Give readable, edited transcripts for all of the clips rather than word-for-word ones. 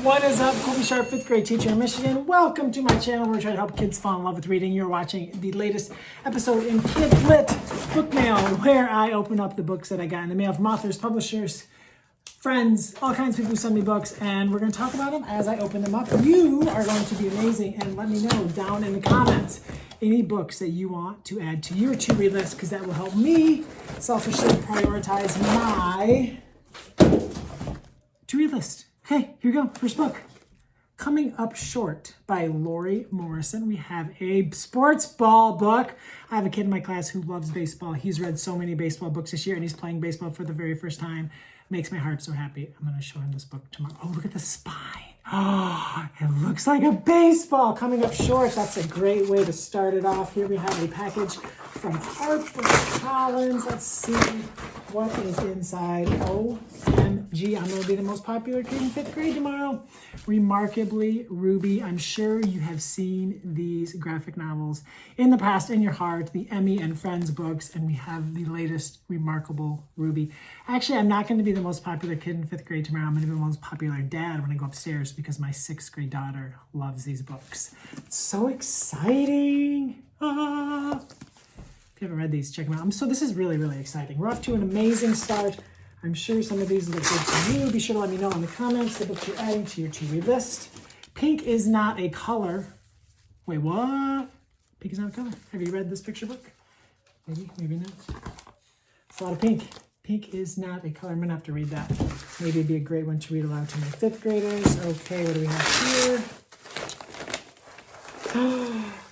What is up? Colby Sharp, 5th grade teacher in Michigan. Welcome to my channel where we try to help kids fall in love with reading. You're watching the latest episode in Kid Lit Book Mail, where I open up the books that I got in the mail from authors, publishers, friends, all kinds of people who send me books, and we're going to talk about them as I open them up. You are going to be amazing, and let me know down in the comments any books that you want to add to your to-read list, because that will help me selfishly prioritize my to-read list. Okay, here we go. First book. Coming Up Short by Lori Morrison. We have a sports ball book. I have a kid in my class who loves baseball. He's read so many baseball books this year, and he's playing baseball for the very first time. Makes my heart so happy. I'm going to show him this book tomorrow. Oh, look at the spine. Oh, it looks like a baseball. Coming Up Short. That's a great way to start it off. Here we have a package from HarperCollins. Let's see what is inside. OMG, I'm going to be the most popular kid in 5th grade tomorrow. Remarkably Ruby. I'm sure you have seen these graphic novels in the past in your heart, the Emmy and Friends books, and we have the latest Remarkable Ruby. Actually, I'm not going to be the most popular kid in 5th grade tomorrow. I'm going to be the most popular dad when I go upstairs because my 6th grade daughter loves these books. It's so exciting. If you haven't read these, check them out. So this is really, really exciting. We're off to an amazing start. I'm sure some of these look good to you. Be sure to let me know in the comments the books you're adding to your to-read list. Pink is not a color. Wait, what? Pink is not a color. Have you read this picture book? Maybe, maybe not. It's a lot of pink. Pink is not a color. I'm going to have to read that. Maybe it'd be a great one to read aloud to my 5th graders. Okay, what do we have here?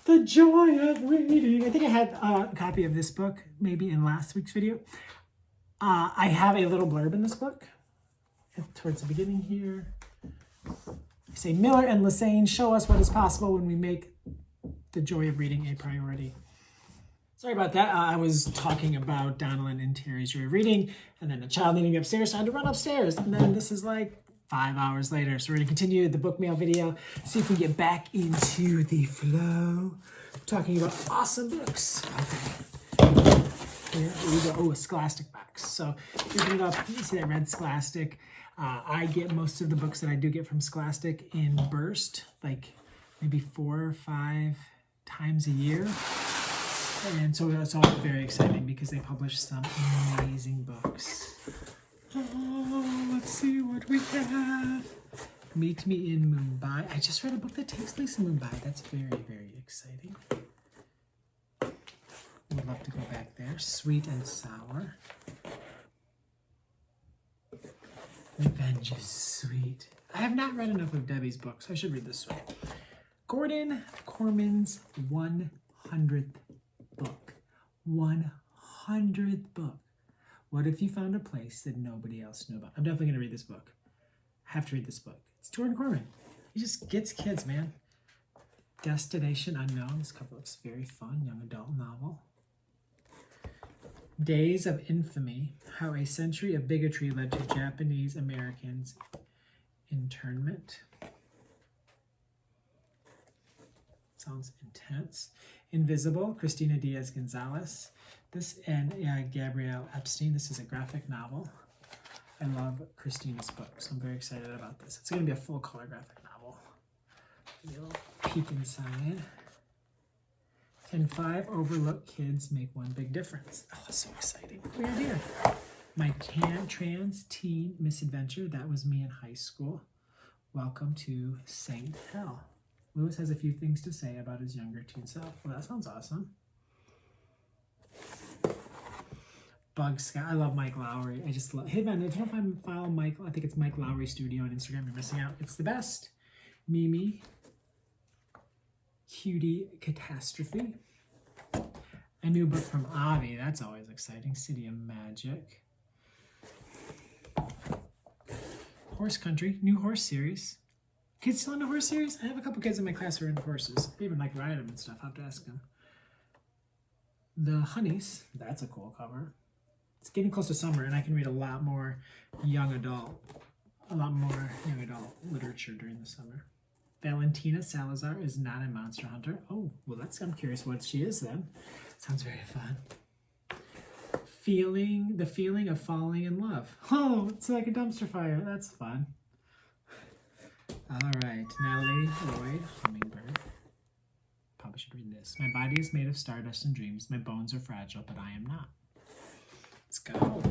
The joy of reading. I think I had a copy of this book maybe in last week's video. I have a little blurb in this book towards the beginning here. I say, Miller and Lassane show us what is possible when we make the joy of reading a priority. Sorry about that. I was talking about Donald and Terry's joy of reading, and then a child needing me upstairs, so I had to run upstairs. And then this is like 5 hours later. So we're going to continue the book mail video, see if we can get back into the flow, talking about awesome books. Okay. Here we go. Oh, a Scholastic Box. So open it up. You see that red Scholastic. I get most of the books that I do get from Scholastic in burst, like maybe 4 or 5 times a year. And so it's all very exciting because they publish some amazing books. Oh, let's see what we have. Meet Me in Mumbai. I just read a book that takes place in Mumbai. That's very, very exciting. Would love to go back there. Sweet and Sour. Revenge is Sweet. I have not read enough of Debbie's books, so I should read this one. Gordon Corman's 100th book. 100th book. What if you found a place that nobody else knew about? I'm definitely going to read this book. I have to read this book. It's Gordon Corman. He just gets kids, man. Destination Unknown. This cover looks very fun. Young adult novel. Days of Infamy. How a century of bigotry led to Japanese Americans' internment. Sounds intense. Invisible. Christina Diaz-Gonzalez. This and Gabrielle Epstein. This is a graphic novel. I love Christina's books. I'm very excited about this. It's going to be a full color graphic novel. Maybe a little peek inside. Can 5 overlooked kids make one big difference? Oh, so exciting. We're here. My trans teen misadventure. That was me in high school. Welcome to Saint Hell. Lewis has a few things to say about his younger teen self. Well, that sounds awesome. Bug Sky. I love Mike Lowry. I just love him. If you don't follow Mike, I think it's Mike Lowry Studio on Instagram. You're missing out. It's the best. Mimi. Cutie Catastrophe. A new book from Avi. That's always exciting. City of Magic. Horse Country. New horse series. Kids still into horse series? I have a couple kids in my class who are into horses. They even like ride them and stuff. I'll have to ask them. The Honeys. That's a cool cover. It's getting close to summer, and I can read a lot more young adult literature during the summer. Valentina Salazar is not a monster hunter. Oh, well, I'm curious what she is then. Sounds very fun. The feeling of falling in love. Oh, it's like a dumpster fire. That's fun. All right, Natalie Lloyd, Hummingbird. Probably should read this. My body is made of stardust and dreams. My bones are fragile, but I am not. Let's go.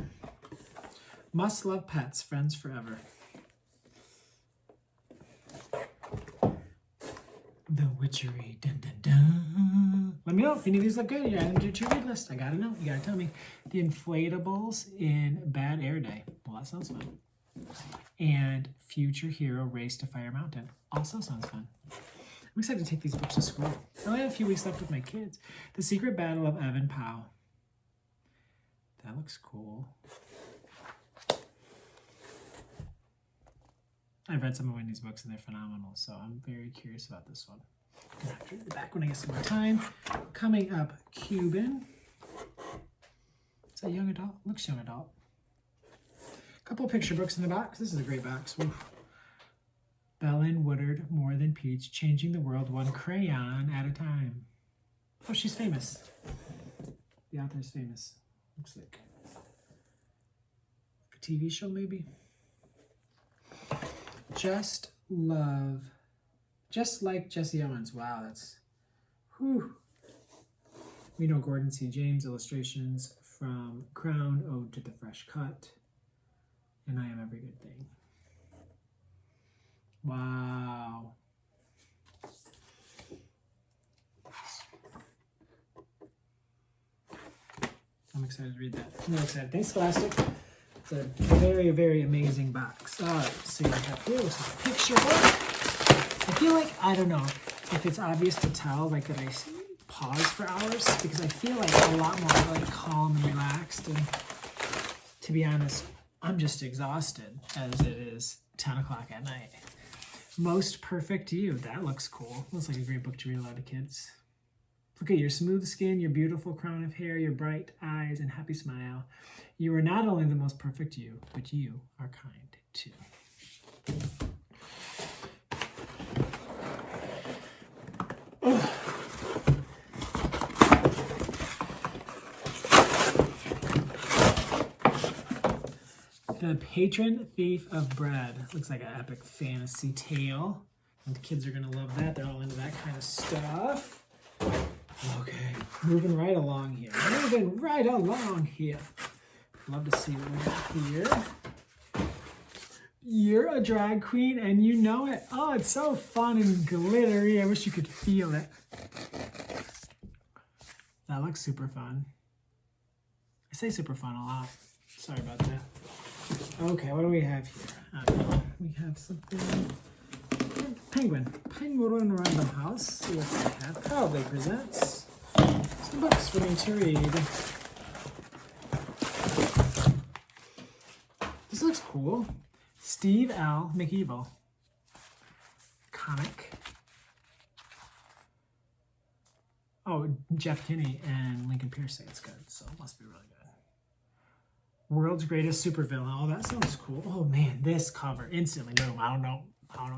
Must love pets, friends forever. The Witchery. Dun, dun, dun. Let me know if any of these look good. You add them to your read list. I gotta know. You gotta tell me. The Inflatables in Bad Air Day. Well, that sounds fun. And Future Hero Race to Fire Mountain. Also sounds fun. I'm excited to take these books to school. I only have a few weeks left with my kids. The Secret Battle of Evan Powell. That looks cool. I've read some of Wendy's books and they're phenomenal, so I'm very curious about this one. I'm gonna have to read it back when I get some more time. Coming up, Cuban. Is that young adult? Looks young adult. A couple of picture books in the box. This is a great box. Oof. Belen Woodard, More Than Peach, Changing the World One Crayon at a Time. Oh, she's famous. The author's famous. Looks like a TV show, maybe. Just Like Jesse Owens. Wow, that's, whew. We know Gordon C. James, illustrations from Crown, Ode to the Fresh Cut, and I Am Every Good Thing. Wow. I'm excited to read that. I'm really excited. Thanks, Scholastic. It's a very, very amazing box. All right, so you have here, this is a picture book. I feel like, I don't know if it's obvious to tell, like that I pause for hours, because I feel like a lot more like calm and relaxed. And to be honest, I'm just exhausted as it is 10 o'clock at night. Most Perfect You. That looks cool. Looks like a great book to read aloud to kids. Look at your smooth skin, your beautiful crown of hair, your bright eyes, and happy smile. You are not only the most perfect you, but you are kind too. Oh. The Patron Thief of Bread. Looks like an epic fantasy tale. And the kids are going to love that. They're all into that kind of stuff. Okay, moving right along here. Love to see what we got here. You're a drag queen and you know it. Oh, it's so fun and glittery. I wish you could feel it. That looks super fun. I say super fun a lot. Sorry about that. Okay, what do we have here? We have something. Penguin Random House. See what they have. Probably presents some books for me to read. This looks cool. Steve L. McEvil. Comic. Oh, Jeff Kinney and Lincoln Pierce say it's good, so it must be really good. World's Greatest Supervillain. Oh, that sounds cool. Oh man, this cover instantly. Boom. I don't know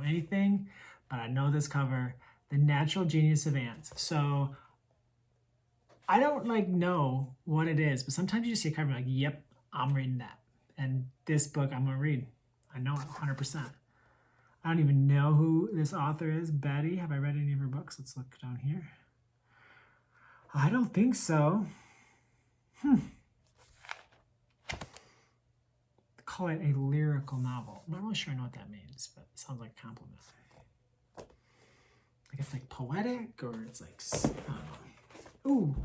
anything, but I know this cover. The Natural Genius of Ants. So I don't know what it is, but sometimes you just see a cover and like, yep, I'm reading that. And this book I'm gonna read. I know it 100%. I don't even know who this author is. Betty, have I read any of her books? Let's look down here. I don't think so. Call it a lyrical novel. I'm not really sure I know what that means, but it sounds like a compliment. Like it's like poetic, or it's like, I don't know.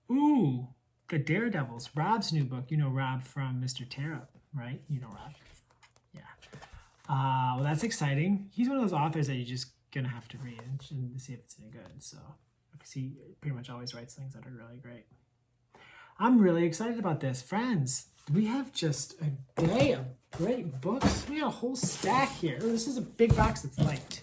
Ooh, The Daredevils, Rob's new book. You know Rob from Mr. Tear-Up, right? You know Rob. Yeah. Well, that's exciting. He's one of those authors that you're just gonna have to read and see if it's any good. So, because he pretty much always writes things that are really great. I'm really excited about this. Friends, we have just a day of great books. We got a whole stack here. This is a big box that's light.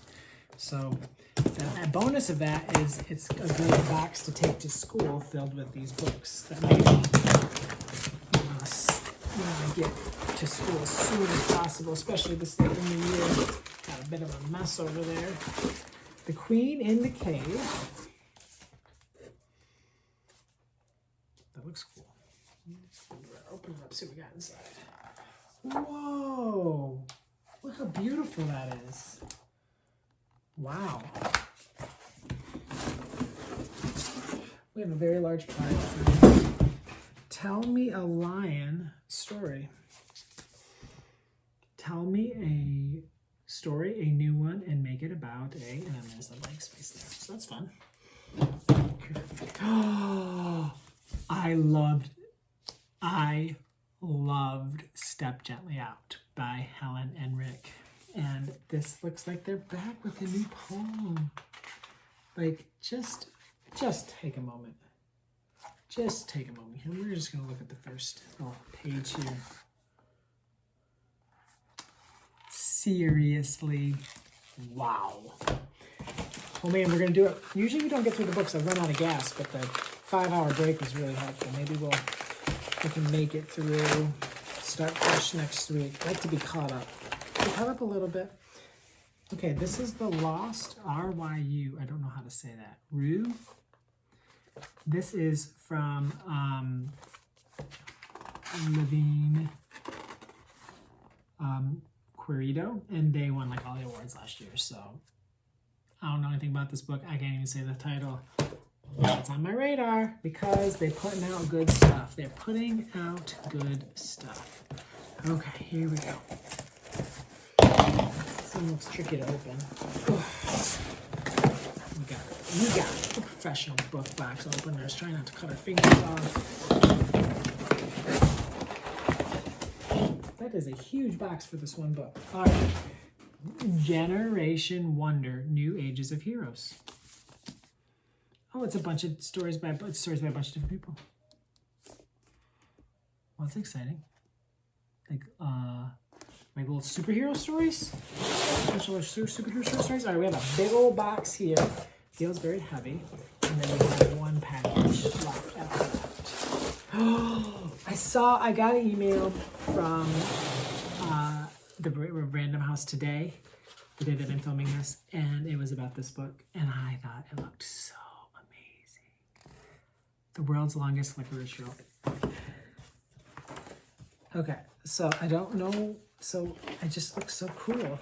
So the bonus of that is it's a great box to take to school filled with these books that maybe get to school as soon as possible, especially this late in the year. Got a bit of a mess over there. The Queen in the Cave. That looks cool. Open it up, see what we got inside. Whoa! Look how beautiful that is. Wow. We have a very large prize. Tell me a lion story. Tell me a story, a new one, and make it about a, and then there's a blank space there. So that's fun. Oh, I loved Step Gently Out by Helen and Rick. And this looks like they're back with a new poem. Like, just take a moment. Just take a moment here. We're just going to look at the first page here. Seriously, wow. Oh man, we're going to do it. Usually we don't get through the books. I've run out of gas, but the 5-hour break was really helpful. Maybe we can make it through, start fresh next week. I'd like to be caught up. Be caught up a little bit. Okay, this is the Lost, R-Y-U. I don't know how to say that. Rue. This is from Levine Querido, and they won like all the awards last year, so I don't know anything about this book. I can't even say the title. It's on my radar because they're putting out good stuff. They're putting out good stuff. Okay, here we go. This one looks tricky to open. We got a professional book box openers. Trying not to cut our fingers off. That is a huge box for this one book. All right. Generation Wonder, New Ages of Heroes. Oh, it's a bunch of stories by a bunch of different people. Well, that's exciting. Like little superhero stories. Superhero stories. All right, we have a big old box here. Feels very heavy. And then we have one package left after that. I got an email from the Random House today, the day that I'm filming this, and it was about this book, and I thought it looked so amazing. The World's Longest Licorice Rope. Okay, so I don't know, so it just looks so cool.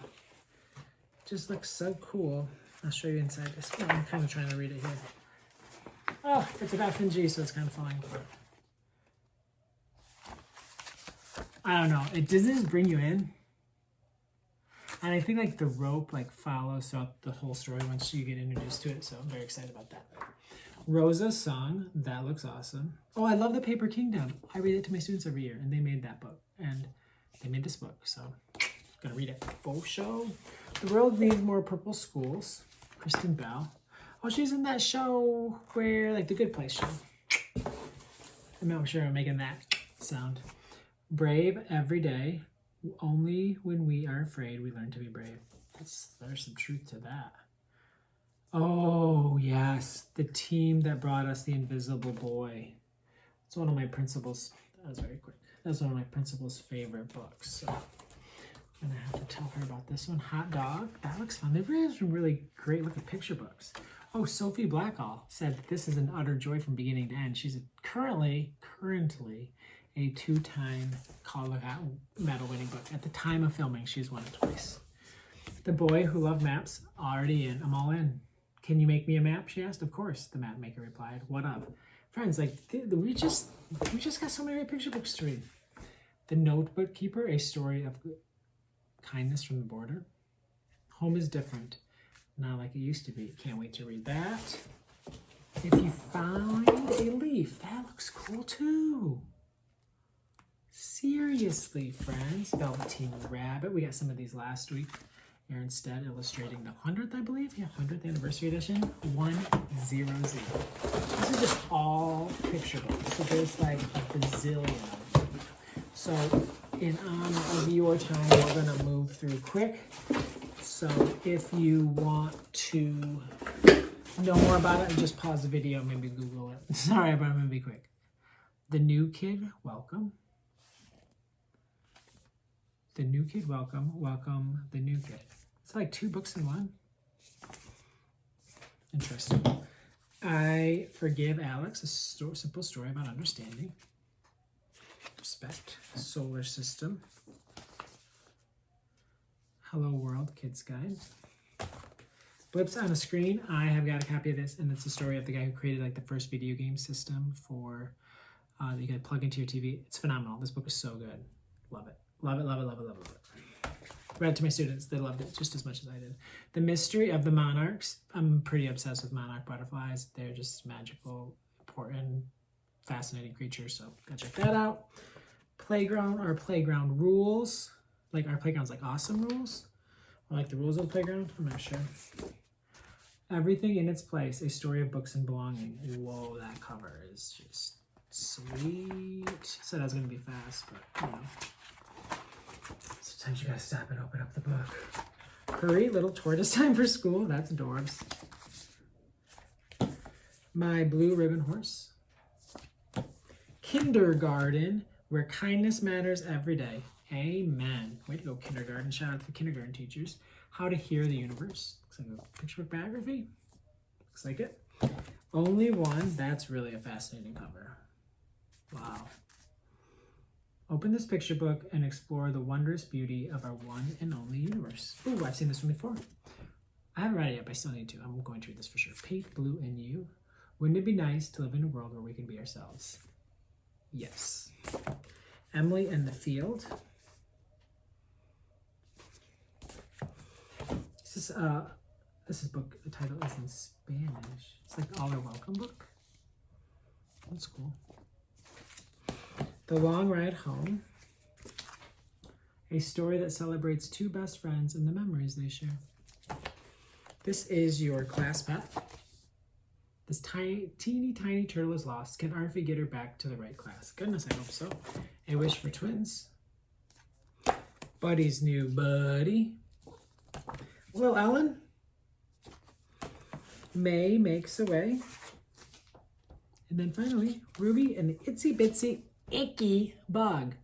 Just looks so cool. I'll show you inside this. Oh, I'm kind of trying to read it here. Oh, it's about Finji, so it's kind of falling apart. I don't know. Does this bring you in? And I think like the rope like follows throughout the whole story once you get introduced to it. So I'm very excited about that. Rosa's Song. That looks awesome. Oh, I love the Paper Kingdom. I read it to my students every year, and they made that book. And they made this book, so I'm gonna read it. Faux show. The World Needs More Purple Schools. Kristen Bell. Oh, she's in that show where, like, the Good Place show. I'm sure I'm making that sound. Brave every day. Only when we are afraid we learn to be brave. There's some truth to that. Oh, yes. The team that brought us The Invisible Boy. It's one of my principal's, that was very quick. That's one of my principal's favorite books. So I'm going to have to tell her about this one. Hot Dog. That looks fun. They really have some really great looking picture books. Oh, Sophie Blackall said this is an utter joy from beginning to end. She's currently a 2-time Calder medal winning book. At the time of filming, she's won it twice. The Boy Who Loved Maps, already in. I'm all in. Can you make me a map? She asked. Of course, the map maker replied. What up? Friends, like we just got so many great picture books to read. The Notebook Keeper, a story of kindness from the border. Home is different, not like it used to be. Can't wait to read that. If you find a leaf, that looks cool too. Seriously, friends. Velveteen Rabbit. We got some of these last week. Aaron Stead illustrating the 100th, I believe. Yeah, 100th anniversary edition. 100. This is just all picture books. So there's like a bazillion. So in honor of your time, we're going to move through quick. So if you want to know more about it, just pause the video, maybe Google it. Sorry, but I'm going to be quick. The New Kid, welcome. The New Kid, welcome. Welcome the New Kid. It's like 2 books in one. Interesting. I Forgive Alex, a simple story about understanding. Respect. Solar System. Hello World, Kids Guide. Blips on a Screen. I have got a copy of this, and it's the story of the guy who created like the first video game system for that you could plug into your TV. It's phenomenal. This book is so good. Love it. Love it, love it, love it, love it, love it. Read it to my students. They loved it just as much as I did. The Mystery of the Monarchs. I'm pretty obsessed with monarch butterflies. They're just magical, important, fascinating creatures, so go check that out. Playground, our playground rules. Like our playground's like awesome rules. Or like the rules of the playground. I'm not sure. Everything in its Place, a story of books and belonging. Whoa, that cover is just sweet. I said I was gonna be fast, but you know. Sometimes you gotta stop and open up the book. Hurry, little tortoise, time for school. That's adorbs. My Blue Ribbon Horse. Kindergarten, where kindness matters every day. Amen. Way to go, kindergarten. Shout out to the kindergarten teachers. How to Hear the Universe. Looks like a picture book biography. Looks like it. Only One. That's really a fascinating cover. Wow. Open this picture book and explore the wondrous beauty of our one and only universe. Ooh, I've seen this one before. I haven't read it yet, but I still need to. I'm going to read this for sure. Pink, Blue, and You. Wouldn't it be nice to live in a world where we can be ourselves? Yes. Emily and the Field. This is book, the title is in Spanish. It's like All Are Welcome book. That's cool. The Long Ride Home. A story that celebrates two best friends and the memories they share. This is your class pet. This teeny tiny turtle is lost. Can Arfie get her back to the right class? Goodness, I hope so. A Wish for Twins. Buddy's New Buddy. Little Ellen. May Makes a Way. And then finally, Ruby and the Itsy Bitsy Icky Bug.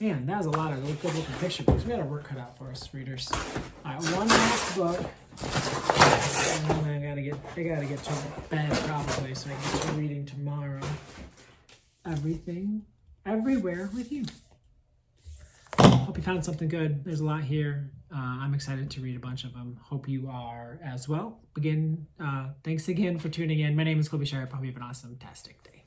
Man, that was a lot of good looking picture books. We got our work cut out for us, readers. All right, one last book. And then I gotta get to bed probably so I can get to reading tomorrow. Everything, Everywhere with You. Hope you found something good. There's a lot here. I'm excited to read a bunch of them. Hope you are as well. Thanks again for tuning in. My name is Colby Sharp. Hope you have an awesome, tastic day.